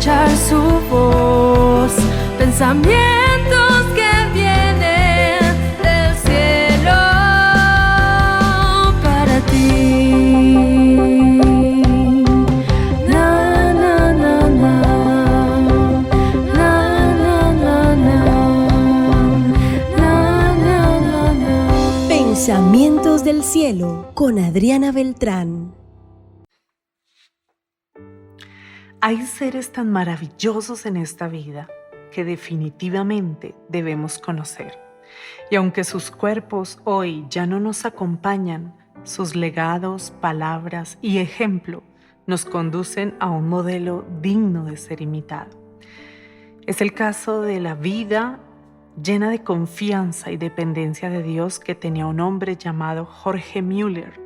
escuchar su voz, pensamientos que vienen del cielo para ti. Na, na, na, na. Na, na, na, na. Na, na, na, na. Pensamientos del cielo con Adriana Beltrán. Hay seres tan maravillosos en esta vida que definitivamente debemos conocer. Y aunque sus cuerpos hoy ya no nos acompañan, sus legados, palabras y ejemplo nos conducen a un modelo digno de ser imitado. Es el caso de la vida llena de confianza y dependencia de Dios que tenía un hombre llamado Jorge Müller.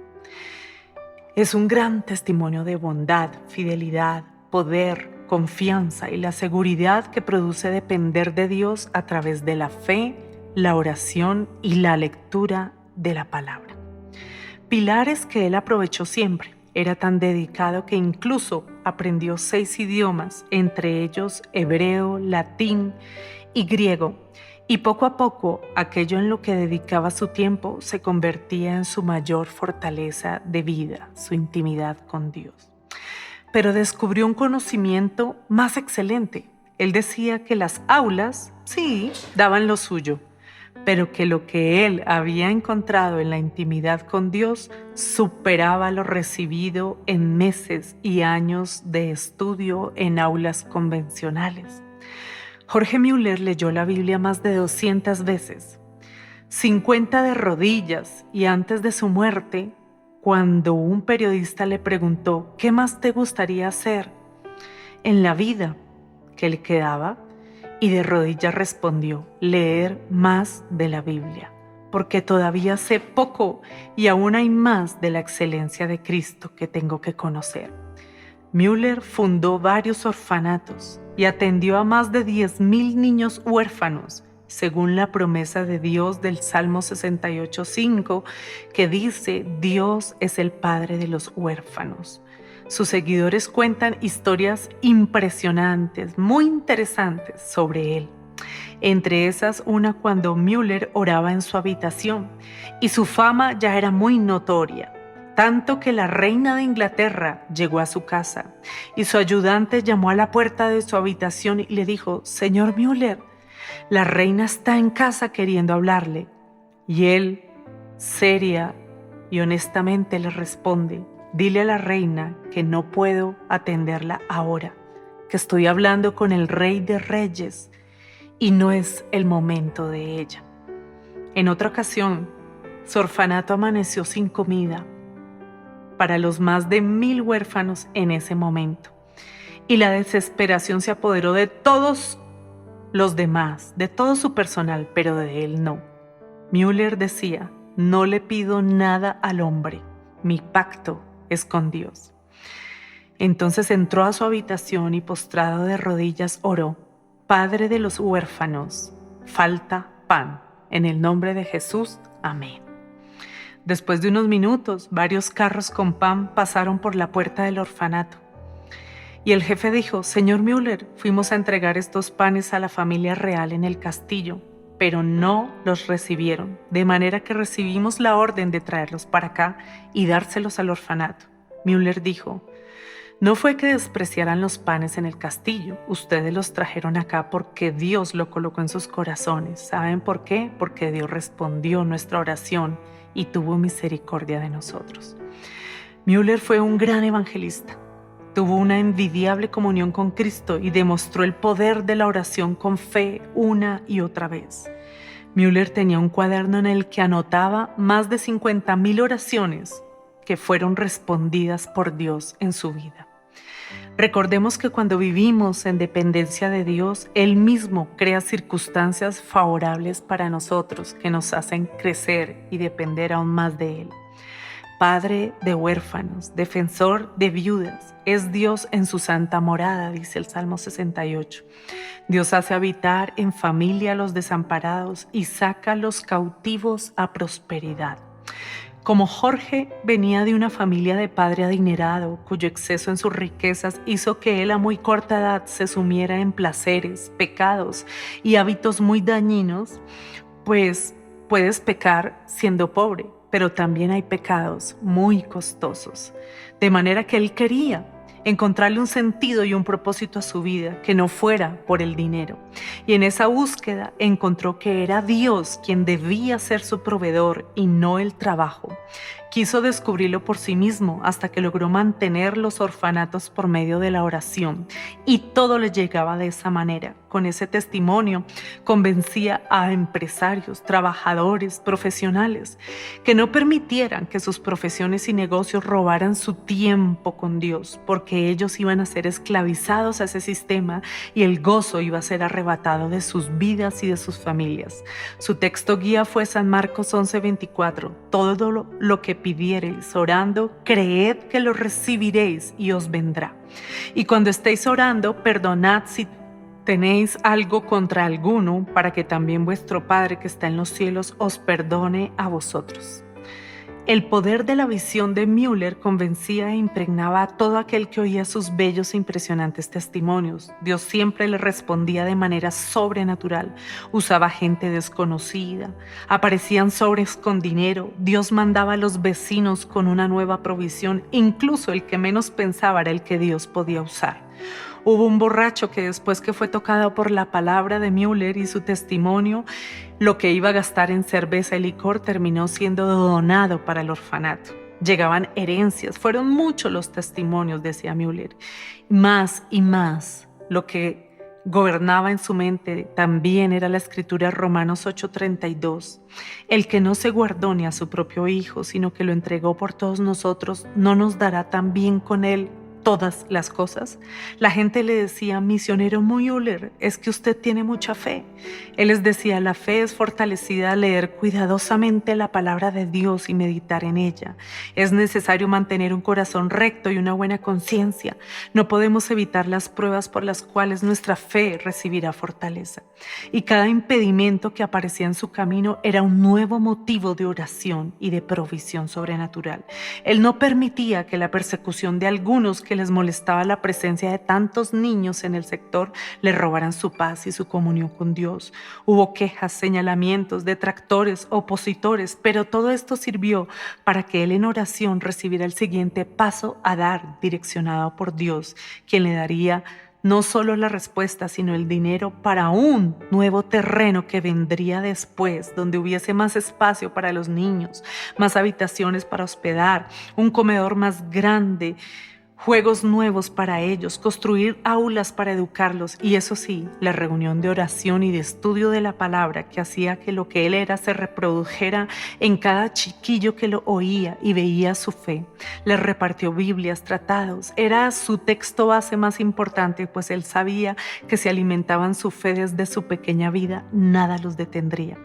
Es un gran testimonio de bondad, fidelidad, poder, confianza y la seguridad que produce depender de Dios a través de la fe, la oración y la lectura de la palabra. Pilares que él aprovechó siempre. Era tan dedicado que incluso aprendió 6 idiomas, entre ellos hebreo, latín y griego. Y poco a poco, aquello en lo que dedicaba su tiempo se convertía en su mayor fortaleza de vida, su intimidad con Dios. Pero descubrió un conocimiento más excelente. Él decía que las aulas, sí, daban lo suyo, pero que lo que él había encontrado en la intimidad con Dios superaba lo recibido en meses y años de estudio en aulas convencionales. Jorge Müller leyó la Biblia más de 200 veces, 50 de rodillas, y antes de su muerte, cuando un periodista le preguntó ¿qué más te gustaría hacer en la vida que le quedaba? Y de rodillas respondió: leer más de la Biblia, porque todavía sé poco y aún hay más de la excelencia de Cristo que tengo que conocer. Müller fundó varios orfanatos y atendió a más de 10,000 niños huérfanos, según la promesa de Dios del Salmo 68:5, que dice: Dios es el Padre de los huérfanos. Sus seguidores cuentan historias impresionantes, muy interesantes sobre él. Entre esas, una cuando Müller oraba en su habitación y su fama ya era muy notoria, tanto que la reina de Inglaterra llegó a su casa y su ayudante llamó a la puerta de su habitación y le dijo: Señor Müller, la reina está en casa queriendo hablarle. Y él, seria y honestamente, le responde: dile a la reina que no puedo atenderla ahora, que estoy hablando con el Rey de Reyes y no es el momento de ella. En otra ocasión, su orfanato amaneció sin comida para los más de 1,000 huérfanos en ese momento, y la desesperación se apoderó de todos los demás, de todo su personal, pero de él no. Müller decía: no le pido nada al hombre, mi pacto es con Dios. Entonces entró a su habitación y, postrado de rodillas, oró: Padre de los huérfanos, falta pan. En el nombre de Jesús, amén. Después de unos minutos, varios carros con pan pasaron por la puerta del orfanato. Y el jefe dijo: Señor Müller, fuimos a entregar estos panes a la familia real en el castillo, pero no los recibieron, de manera que recibimos la orden de traerlos para acá y dárselos al orfanato. Müller dijo: no fue que despreciaran los panes en el castillo, ustedes los trajeron acá porque Dios lo colocó en sus corazones. ¿Saben por qué? Porque Dios respondió nuestra oración y tuvo misericordia de nosotros. Müller fue un gran evangelista. Tuvo una envidiable comunión con Cristo y demostró el poder de la oración con fe una y otra vez. Müller tenía un cuaderno en el que anotaba más de 50,000 oraciones que fueron respondidas por Dios en su vida. Recordemos que cuando vivimos en dependencia de Dios, Él mismo crea circunstancias favorables para nosotros que nos hacen crecer y depender aún más de Él. Padre de huérfanos, defensor de viudas, es Dios en su santa morada, dice el Salmo 68. Dios hace habitar en familia a los desamparados y saca a los cautivos a prosperidad. Como Jorge venía de una familia de padre adinerado, cuyo exceso en sus riquezas hizo que él a muy corta edad se sumiera en placeres, pecados y hábitos muy dañinos, pues puedes pecar siendo pobre, pero también hay pecados muy costosos. De manera que él quería encontrarle un sentido y un propósito a su vida que no fuera por el dinero. Y en esa búsqueda encontró que era Dios quien debía ser su proveedor y no el trabajo. Quiso descubrirlo por sí mismo hasta que logró mantener los orfanatos por medio de la oración. Y todo le llegaba de esa manera. Con ese testimonio convencía a empresarios, trabajadores, profesionales que no permitieran que sus profesiones y negocios robaran su tiempo con Dios, porque ellos iban a ser esclavizados a ese sistema y el gozo iba a ser arrebatado de sus vidas y de sus familias. Su texto guía fue San Marcos 11:24. Todo lo que pidiereis orando, creed que lo recibiréis y os vendrá. Y cuando estéis orando, perdonad si tenéis algo contra alguno, para que también vuestro Padre que está en los cielos os perdone a vosotros. El poder de la visión de Müller convencía e impregnaba a todo aquel que oía sus bellos e impresionantes testimonios. Dios siempre le respondía de manera sobrenatural. Usaba gente desconocida, aparecían sobres con dinero, Dios mandaba a los vecinos con una nueva provisión, incluso el que menos pensaba era el que Dios podía usar. Hubo un borracho que después que fue tocado por la palabra de Müller y su testimonio, lo que iba a gastar en cerveza y licor terminó siendo donado para el orfanato. Llegaban herencias, fueron muchos los testimonios, decía Müller. Más y más, lo que gobernaba en su mente también era la escritura Romanos 8:32. El que no se guardó ni a su propio hijo, sino que lo entregó por todos nosotros, ¿no nos dará también con él todas las cosas? La gente le decía: misionero Müller, es que usted tiene mucha fe. Él les decía: la fe es fortalecida al leer cuidadosamente la palabra de Dios y meditar en ella. Es necesario mantener un corazón recto y una buena conciencia. No podemos evitar las pruebas por las cuales nuestra fe recibirá fortaleza. Y cada impedimento que aparecía en su camino era un nuevo motivo de oración y de provisión sobrenatural. Él no permitía que la persecución de algunos que les molestaba la presencia de tantos niños en el sector le robaran su paz y su comunión con Dios. Hubo quejas, señalamientos, detractores, opositores, pero todo esto sirvió para que él en oración recibiera el siguiente paso a dar, direccionado por Dios, quien le daría no solo la respuesta, sino el dinero para un nuevo terreno que vendría después, donde hubiese más espacio para los niños, más habitaciones para hospedar, un comedor más grande, juegos nuevos para ellos, construir aulas para educarlos y, eso sí, la reunión de oración y de estudio de la palabra que hacía que lo que él era se reprodujera en cada chiquillo que lo oía y veía su fe. Les repartió Biblias, tratados. Era su texto base más importante, pues él sabía que si alimentaban su fe desde su pequeña vida, nada los detendría.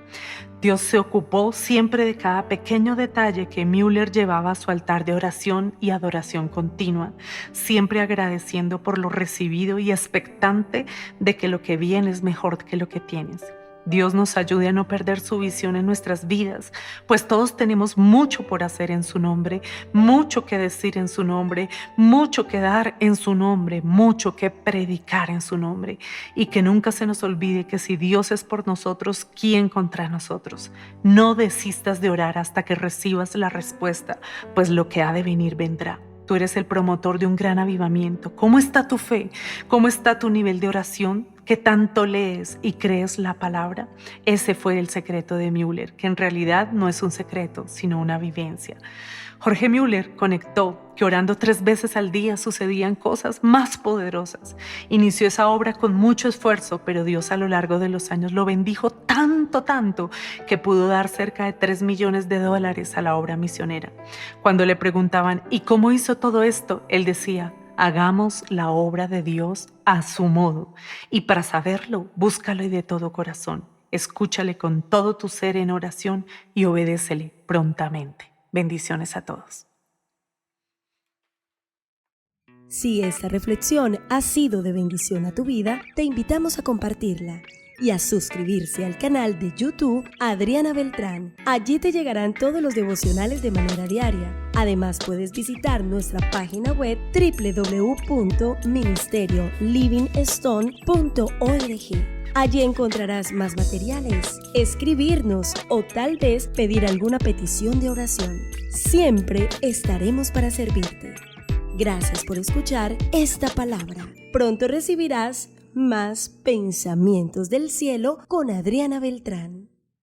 Dios se ocupó siempre de cada pequeño detalle que Müller llevaba a su altar de oración y adoración continua, siempre agradeciendo por lo recibido y expectante de que lo que viene es mejor que lo que tienes. Dios nos ayude a no perder su visión en nuestras vidas, pues todos tenemos mucho por hacer en su nombre, mucho que decir en su nombre, mucho que dar en su nombre, mucho que predicar en su nombre. Y que nunca se nos olvide que si Dios es por nosotros, ¿quién contra nosotros? No desistas de orar hasta que recibas la respuesta, pues lo que ha de venir vendrá. Tú eres el promotor de un gran avivamiento. ¿Cómo está tu fe? ¿Cómo está tu nivel de oración? ¿Qué tanto lees y crees la palabra? Ese fue el secreto de Müller, que en realidad no es un secreto, sino una vivencia. Jorge Müller conectó que orando 3 veces al día sucedían cosas más poderosas. Inició esa obra con mucho esfuerzo, pero Dios a lo largo de los años lo bendijo tanto, que pudo dar cerca de $3 millones a la obra misionera. Cuando le preguntaban, ¿y cómo hizo todo esto?, él decía: hagamos la obra de Dios a su modo. Y para saberlo, búscalo y de todo corazón. Escúchale con todo tu ser en oración y obedécele prontamente. Bendiciones a todos. Si esta reflexión ha sido de bendición a tu vida, te invitamos a compartirla. y a suscribirse al canal de YouTube Adriana Beltrán. Allí te llegarán todos los devocionales de manera diaria. Además, puedes visitar nuestra página web www.ministeriolivingstone.org. Allí encontrarás más materiales, escribirnos o tal vez pedir alguna petición de oración. Siempre estaremos para servirte. Gracias por escuchar esta palabra. Pronto recibirás más pensamientos del cielo con Adriana Beltrán.